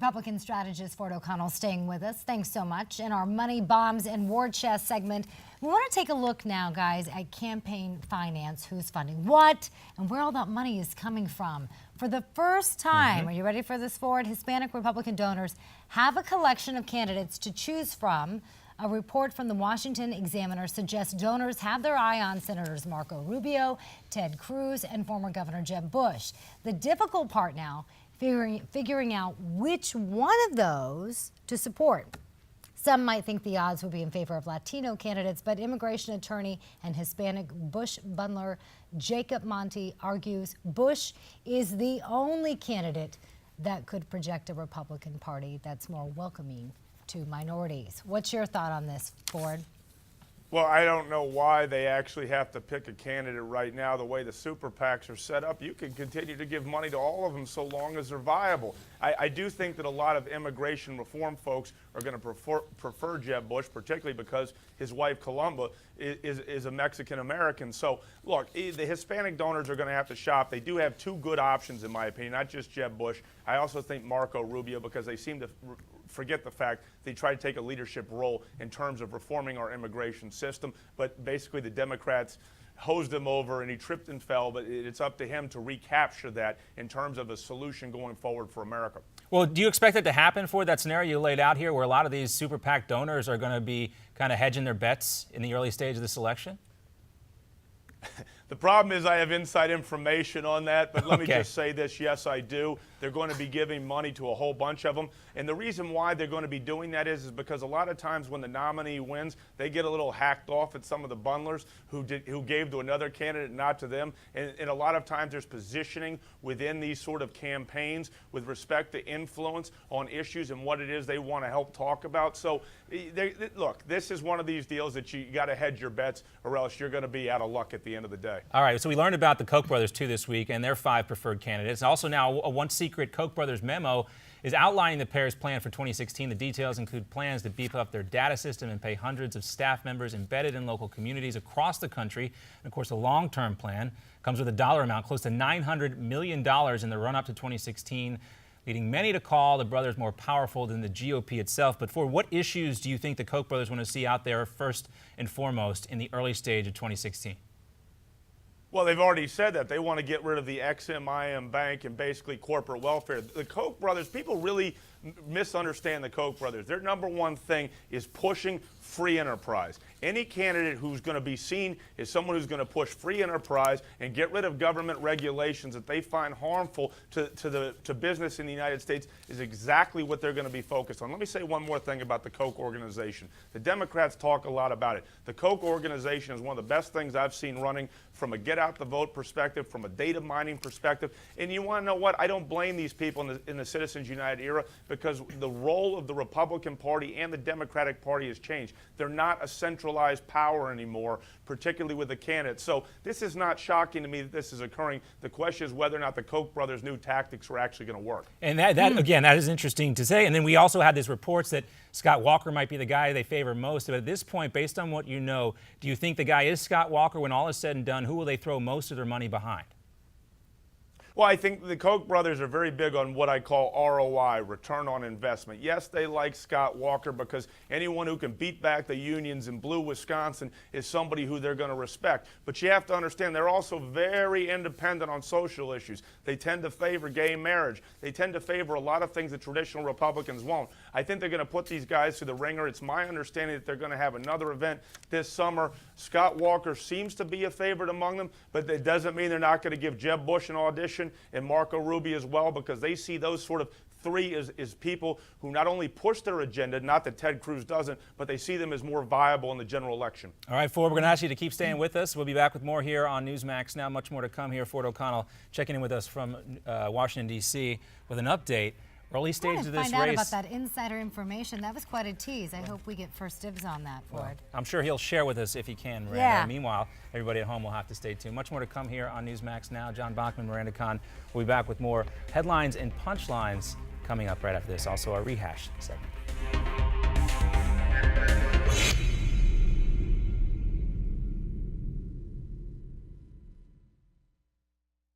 Republican strategist Ford O'Connell staying with us. Thanks so much. In our Money, Bombs, and War Chest segment, we want to take a look now, guys, at campaign finance, who's funding what, and where all that money is coming from. For the first time, are you ready for this, Ford? Hispanic Republican donors have a collection of candidates to choose from. A report from the Washington Examiner suggests donors have their eye on Senators Marco Rubio, Ted Cruz, and former Governor Jeb Bush. The difficult part now, figuring out which one of those to support. Some might think the odds would be in favor of Latino candidates, but immigration attorney and Hispanic Bush bundler Jacob Monti argues Bush is the only candidate that could project a Republican Party that's more welcoming to minorities. What's your thought on this, Ford? Well, I don't know why they actually have to pick a candidate right now. The way the super PACs are set up, you can continue to give money to all of them so long as they're viable. I do think that a lot of immigration reform folks are going to prefer Jeb Bush, particularly because his wife, Columba, is a Mexican-American. So, look, the Hispanic donors are going to have to shop. They do have two good options, in my opinion, not just Jeb Bush. I also think Marco Rubio, because they seem to forget the fact they try to take a leadership role in terms of reforming our immigration system, but basically the Democrats hosed him over and he tripped and fell, but it's up to him to recapture that in terms of a solution going forward for America. Well, do you expect it to happen for that scenario you laid out here, where a lot of these super PAC donors are going to be kind of hedging their bets in the early stage of this election? The problem is I have inside information on that, but let me just say this, yes, I do. They're going to be giving money to a whole bunch of them. And the reason why they're going to be doing that is because a lot of times when the nominee wins, they get a little hacked off at some of the bundlers who gave to another candidate, not to them. And a lot of times there's positioning within these sort of campaigns with respect to influence on issues and what it is they want to help talk about. So, look, this is one of these deals that you got to hedge your bets or else you're going to be out of luck at the end of the day. All right, so we learned about the Koch brothers, too, this week, and their 5 preferred candidates. Also now, a one-secret Koch brothers memo is outlining the pair's plan for 2016. The details include plans to beef up their data system and pay hundreds of staff members embedded in local communities across the country. And, of course, the long-term plan comes with a dollar amount close to $900 million in the run-up to 2016, leading many to call the brothers more powerful than the GOP itself. But for what issues do you think the Koch brothers want to see out there first and foremost in the early stage of 2016? Well, they've already said that. They want to get rid of the XMIM bank and basically corporate welfare. The Koch brothers, people really misunderstand the Koch brothers. Their number one thing is pushing free enterprise. Any candidate who's going to be seen as someone who's going to push free enterprise and get rid of government regulations that they find harmful to business in the United States is exactly what they're going to be focused on. Let me say one more thing about the Koch organization. The Democrats talk a lot about it. The Koch organization is one of the best things I've seen running from a get-out-the-vote perspective, from a data mining perspective. And you want to know what? I don't blame these people in the Citizens United era, because the role of the Republican Party and the Democratic Party has changed. They're not a centralized power anymore, particularly with the candidates. So this is not shocking to me that this is occurring. The question is whether or not the Koch brothers' new tactics are actually going to work. And again, that is interesting to say. And then we also had these reports that Scott Walker might be the guy they favor most. But at this point, based on what you know, do you think the guy is Scott Walker? When all is said and done, who will they throw most of their money behind? Well, I think the Koch brothers are very big on what I call ROI, return on investment. Yes, they like Scott Walker because anyone who can beat back the unions in blue Wisconsin is somebody who they're going to respect. But you have to understand they're also very independent on social issues. They tend to favor gay marriage. They tend to favor a lot of things that traditional Republicans won't. I think they're going to put these guys through the ringer. It's my understanding that they're going to have another event this summer. Scott Walker seems to be a favorite among them, but that doesn't mean they're not going to give Jeb Bush an audition and Marco Rubio as well, because they see those sort of three as people who not only push their agenda, not that Ted Cruz doesn't, but they see them as more viable in the general election. All right, Ford, we're going to ask you to keep staying with us. We'll be back with more here on Newsmax Now. Much more to come here. Ford O'Connell checking in with us from Washington, D.C. with an update. Early stage of this race. Find out about that insider information. That was quite a tease. I hope we get first dibs on that, Ford. Well, I'm sure he'll share with us if he can, Miranda. Yeah. Meanwhile, everybody at home will have to stay tuned. Much more to come here on Newsmax Now. John Bachman, Miranda Khan will be back with more headlines and punchlines coming up right after this. Also, our rehash segment.